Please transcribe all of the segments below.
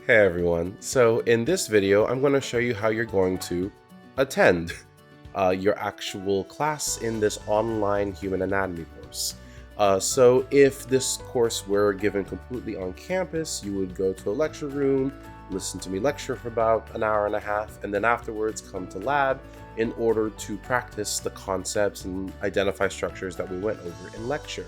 Hey everyone, so in this video I'm going to show you how you're going to attend your actual class in this online human anatomy course. So if this course were given completely on campus, you would go to a lecture room, listen to me lecture for about an hour and a half, and then afterwards come to lab in order to practice the concepts and identify structures that we went over in lecture.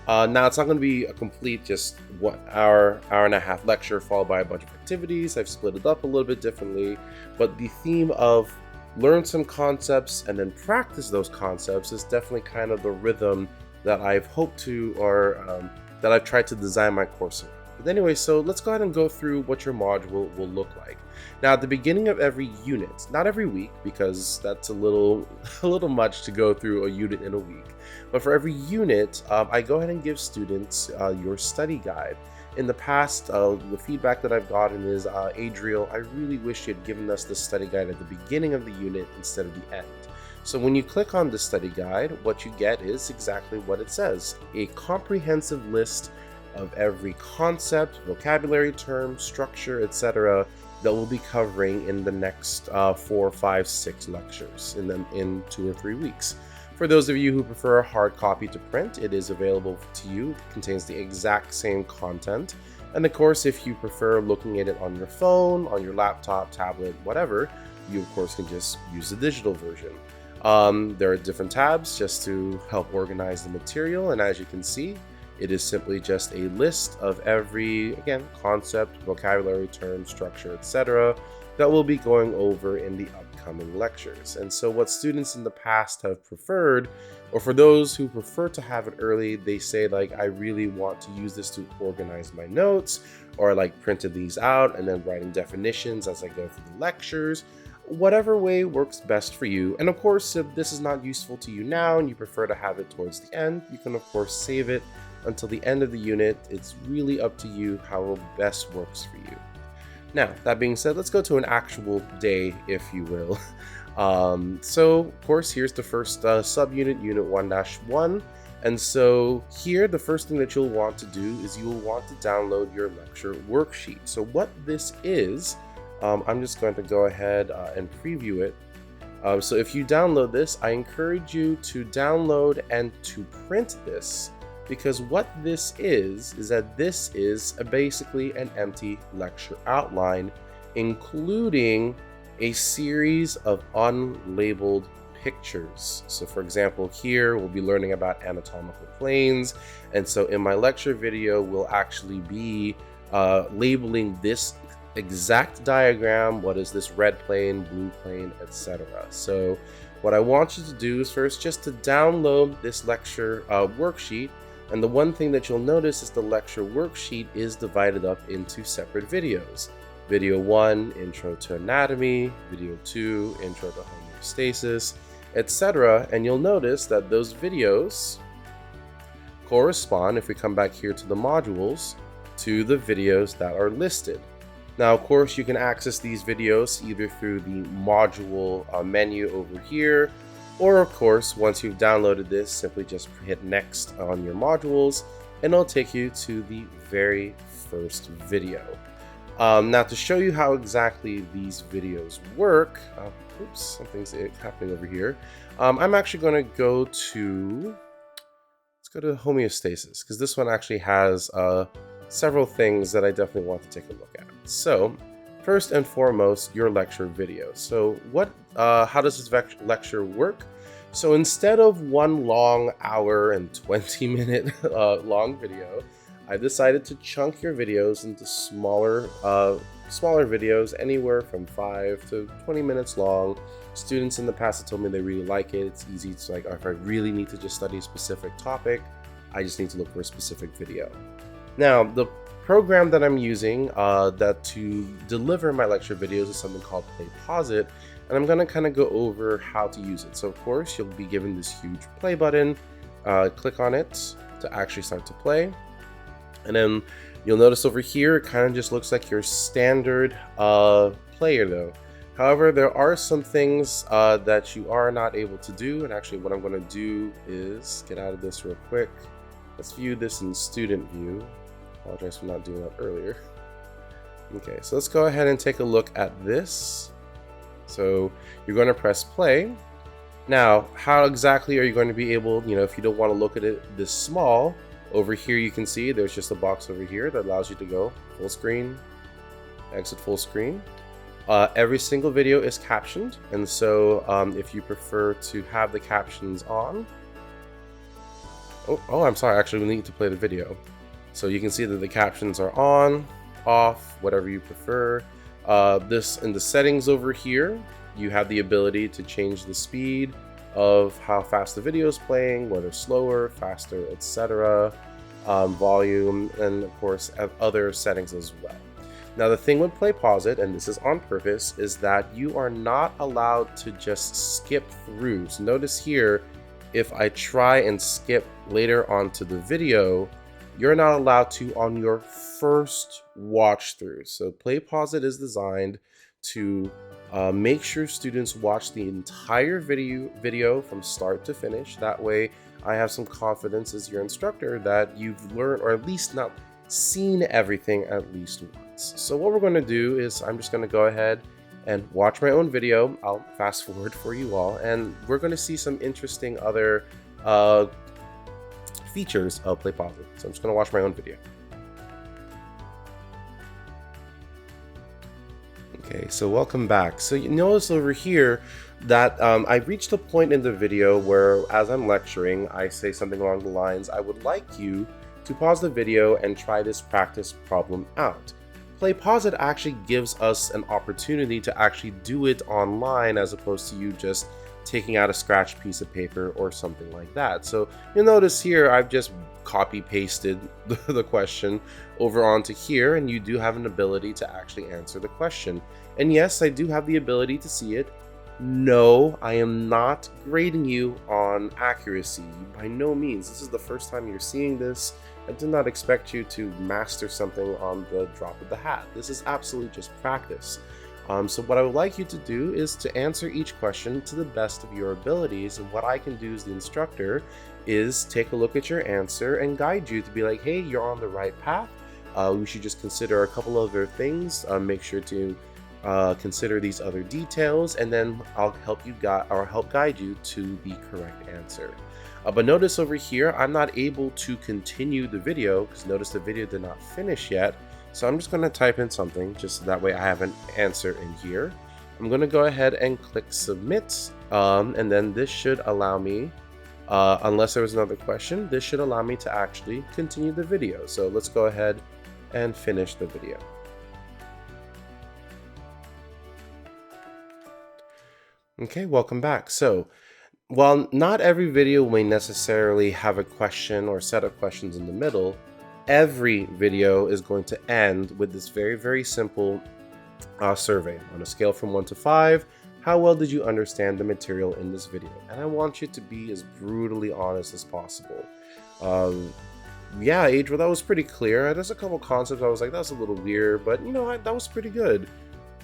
Now it's not going to be a complete just 1 hour and a half lecture followed by a bunch of activities. I've split it up a little bit differently, but the theme of learn some concepts and then practice those concepts is definitely kind of the rhythm that I've hoped to, or that I've tried to design my course around. But anyway, so let's go ahead and go through what your module will look like. Now, at the beginning of every unit, not every week, because that's a little much to go through a unit in a week. But for every unit, I go ahead and give students your study guide. In the past, the feedback that I've gotten is, Adriel, I really wish you had given us the study guide at the beginning of the unit instead of the end. So when you click on the study guide, what you get is exactly what it says: a comprehensive list of every concept, vocabulary term, structure, etc. that we'll be covering in the next 4, 5, 6 lectures in 2 or 3 weeks. For those of you who prefer a hard copy to print, it is available to you. It contains the exact same content. And of course, if you prefer looking at it on your phone, on your laptop, tablet, whatever, you of course can just use the digital version. There are different tabs just to help organize the material, and as you can see, it is simply just a list of every, again, concept, vocabulary, term, structure, etc. that we'll be going over in the upcoming lectures. And so what students in the past have preferred, or for those who prefer to have it early, they say like, I really want to use this to organize my notes, or like printed these out and then writing definitions as I go through the lectures. Whatever way works best for you. And of course, if this is not useful to you now and you prefer to have it towards the end, you can of course save it until the end of the unit. It's really up to you how it best works for you. Now, that being said, let's go to an actual day, if you will. So, of course, here's the first subunit, Unit 1-1. And so here, the first thing that you'll want to do is you will want to download your lecture worksheet. So what this is, I'm just going to go ahead and preview it. So if you download this, I encourage you to download and to print this, because what this is that this is basically an empty lecture outline, including a series of unlabeled pictures. So for example, here we'll be learning about anatomical planes, and so in my lecture video we'll actually be labeling this exact diagram. What is this red plane, blue plane, etc. So what I want you to do is first just to download this lecture worksheet. And the one thing that you'll notice is the lecture worksheet is divided up into separate videos. Video 1, Intro to Anatomy, Video 2, Intro to Homeostasis, etc. And you'll notice that those videos correspond, if we come back here to the modules, to the videos that are listed. Now, of course, you can access these videos either through the module menu over here, or of course, once you've downloaded this, simply just hit next on your modules and it'll take you to the very first video. Now, to show you how exactly these videos work, oops, something's happening over here. I'm actually going to go to, let's go to homeostasis, because this one actually has several things that I definitely want to take a look at. So first and foremost, your lecture video. So how does this lecture work? So instead of one long hour and 20-minute long video, I decided to chunk your videos into smaller videos, anywhere from 5 to 20 minutes long. Students in the past have told me they really like it. It's easy to, like, if I really need to just study a specific topic, I just need to look for a specific video. Now, the program that I'm using to deliver my lecture videos is something called Play Pause It, and I'm going to kind of go over how to use it. So of course, you'll be given this huge play button. Click on it to actually start to play, and then you'll notice over here it kind of just looks like your standard player though. However, there are some things that you are not able to do, and actually what I'm going to do is get out of this real quick. Let's view this in student view. Apologize for not doing that earlier. Okay, so let's go ahead and take a look at this. So you're going to press play. Now, how exactly are you going to be able, if you don't want to look at it this small, over here you can see there's just a box over here that allows you to go full screen, exit full screen. Every single video is captioned, and so if you prefer to have the captions on, I'm sorry, actually we need to play the video. So you can see that the captions are on, off, whatever you prefer. This in the settings over here, you have the ability to change the speed of how fast the video is playing, whether slower, faster, etc., volume, and of course other settings as well. Now the thing with play pause it, and this is on purpose, is that you are not allowed to just skip through. So notice here, if I try and skip later onto the video, you're not allowed to on your first watch through. So play pause it is designed to make sure students watch the entire video from start to finish. That way I have some confidence as your instructor that you've learned, or at least not seen everything at least once. So what we're going to do is I'm just going to go ahead and watch my own video. I'll fast forward for you all, and we're going to see some interesting other features of play pause it. So I'm just going to watch my own video. Okay, so welcome back. So you notice over here that I reached a point in the video where, as I'm lecturing, I say something along the lines, I would like you to pause the video and try this practice problem out. Play pause it actually gives us an opportunity to actually do it online, as opposed to you just taking out a scratch piece of paper or something like that. So you'll notice here I've just copy pasted the question over onto here, and you do have an ability to actually answer the question. And yes, I do have the ability to see it. No, I am not grading you on accuracy. By no means. This is the first time you're seeing this. I did not expect you to master something on the drop of the hat. This is absolutely just practice. So what I would like you to do is to answer each question to the best of your abilities, and what I can do as the instructor is take a look at your answer and guide you to be like, hey, you're on the right path. We should just consider a couple other things. Make sure to consider these other details, and then I'll help guide you to the correct answer. But notice over here, I'm not able to continue the video because notice the video did not finish yet. So I'm just going to type in something just so that way I have an answer in here. I'm going to go ahead and click submit, and then this should allow me, unless there was another question, this should allow me to actually continue the video. So let's go ahead and finish the video. Okay, welcome back. So while not every video may necessarily have a question or set of questions in the middle, every video is going to end with this very, very simple survey. On a scale from 1 to 5, how well did you understand the material in this video? And I want you to be as brutally honest as possible. Yeah, Adriel, that was pretty clear. There's a couple concepts I was like, that's a little weird, but you know, that was pretty good.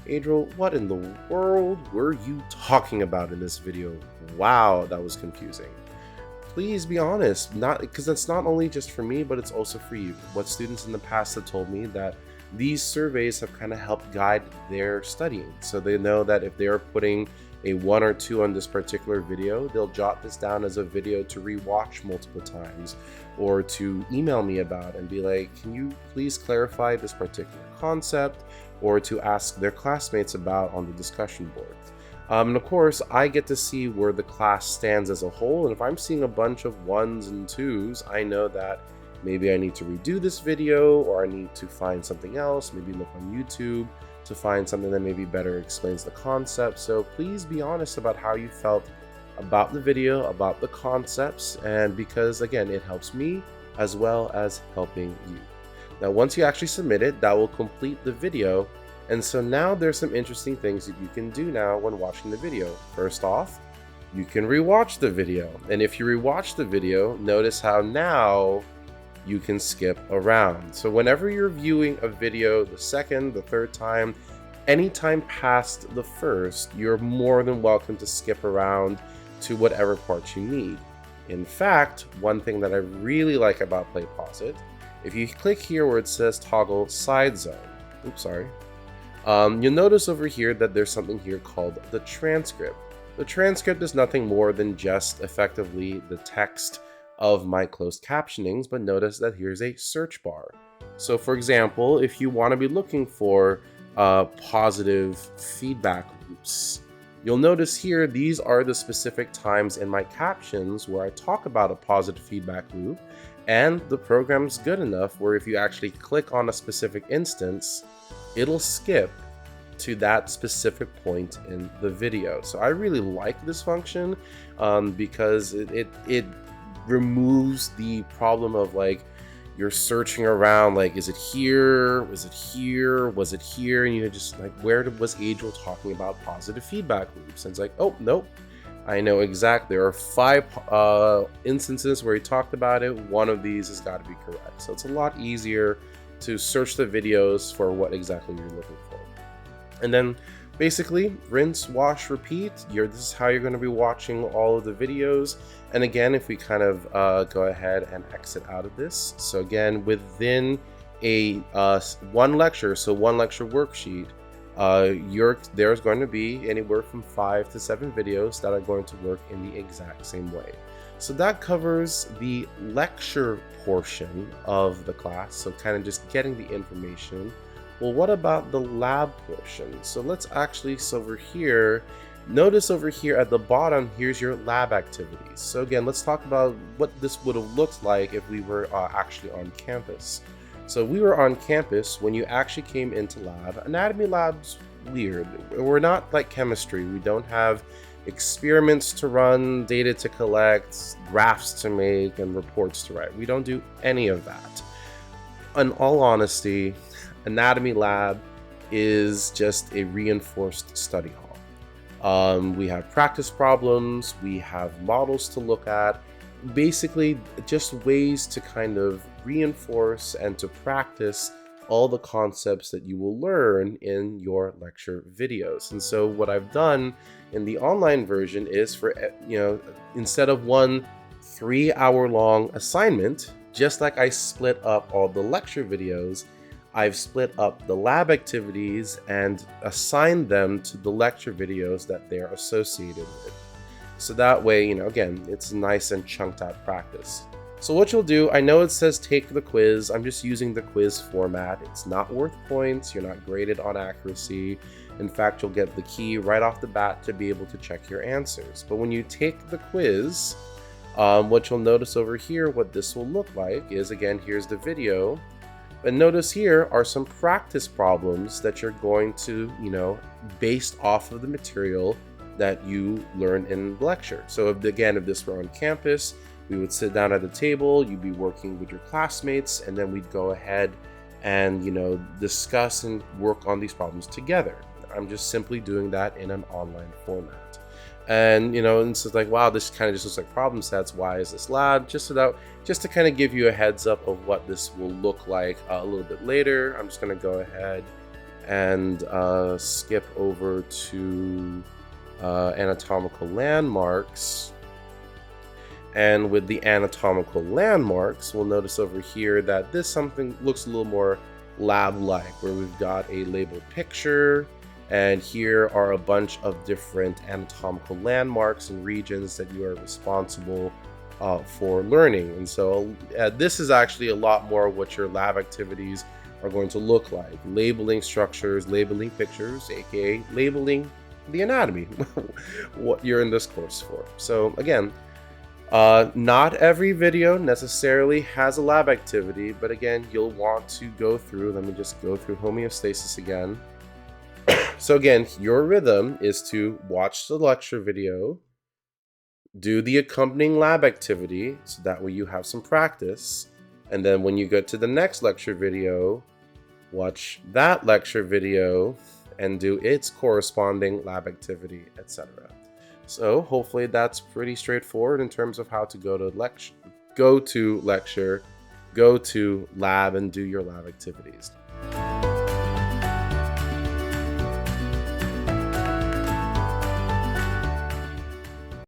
Adriel, what in the world were you talking about in this video? Wow, that was confusing. Please be honest, because it's not only just for me, but it's also for you. What students in the past have told me that these surveys have kind of helped guide their studying. So they know that if they're putting a 1 or 2 on this particular video, they'll jot this down as a video to rewatch multiple times, or to email me about and be like, can you please clarify this particular concept, or to ask their classmates about on the discussion board. And of course, I get to see where the class stands as a whole, and if I'm seeing a bunch of 1s and 2s, I know that maybe I need to redo this video, or I need to find something else, maybe look on YouTube to find something that maybe better explains the concept. So please be honest about how you felt about the video, about the concepts, and because again, it helps me as well as helping you. Now, once you actually submit it, that will complete the video. And so now there's some interesting things that you can do now when watching the video. First off, you can rewatch the video. And if you rewatch the video, notice how now you can skip around. So whenever you're viewing a video the second, the third time, anytime past the first, you're more than welcome to skip around to whatever parts you need. In fact, one thing that I really like about Play Pause It, if you click here where it says toggle side zone, oops, sorry. You'll notice over here that there's something here called the transcript. The transcript is nothing more than just effectively the text of my closed captionings, but notice that here's a search bar. So for example, if you want to be looking for positive feedback loops, you'll notice here these are the specific times in my captions where I talk about a positive feedback loop, and the program's good enough where if you actually click on a specific instance, it'll skip to that specific point in the video. So I really like this function because it removes the problem of like you're searching around, like, is it here, was it here, was it here, and you're just like, where was Angel talking about positive feedback loops? And it's like, oh nope, I know exactly. There are 5 instances where he talked about it. One of these has got to be correct. So it's a lot easier to search the videos for what exactly you're looking for. And then basically rinse, wash, repeat. This is how you're going to be watching all of the videos. And again, if we kind of go ahead and exit out of this. So again, within a one lecture worksheet, there's going to be anywhere from 5 to 7 videos that are going to work in the exact same way. So that covers the lecture portion of the class, so kind of just getting the information. Well, what about the lab portion? So let's actually, over here, notice over here at the bottom, here's your lab activities. So again, let's talk about what this would have looked like if we were actually on campus. So we were on campus when you actually came into lab. Anatomy lab's weird. We're not like chemistry. We don't have experiments to run, data to collect, graphs to make, and reports to write. We don't do any of that. In all honesty, anatomy lab is just a reinforced study hall. We have practice problems, we have models to look at, basically just ways to kind of reinforce and to practice all the concepts that you will learn in your lecture videos. And so what I've done in the online version is for, instead of one 3-hour-long assignment, just like I split up all the lecture videos, I've split up the lab activities and assigned them to the lecture videos that they're associated with. So that way, again, it's nice and chunked out practice. So what you'll do, I know it says take the quiz. I'm just using the quiz format. It's not worth points. You're not graded on accuracy. In fact, you'll get the key right off the bat to be able to check your answers. But when you take the quiz, what you'll notice over here, what this will look like is, again, here's the video. And notice here are some practice problems that you're going to, based off of the material that you learn in the lecture. So if this were on campus, we would sit down at the table, you'd be working with your classmates, and then we'd go ahead and, discuss and work on these problems together. I'm just simply doing that in an online format. And, and so it's like, wow, this kind of just looks like problem sets. Why is this lab? Just to kind of give you a heads up of what this will look like a little bit later. I'm just going to go ahead and skip over to anatomical landmarks. And with the anatomical landmarks, we'll notice over here that this something looks a little more lab-like, where we've got a labeled picture, and here are a bunch of different anatomical landmarks and regions that you are responsible for learning. And so this is actually a lot more what your lab activities are going to look like. Labeling structures, labeling pictures, aka labeling the anatomy, what you're in this course for. So again, not every video necessarily has a lab activity, but again, you'll want to go through, let me just go through homeostasis again. So again, your rhythm is to watch the lecture video, do the accompanying lab activity, so that way you have some practice, and then when you get to the next lecture video, watch that lecture video and do its corresponding lab activity, etc. So hopefully that's pretty straightforward in terms of how to go to lecture, go to lab, and do your lab activities.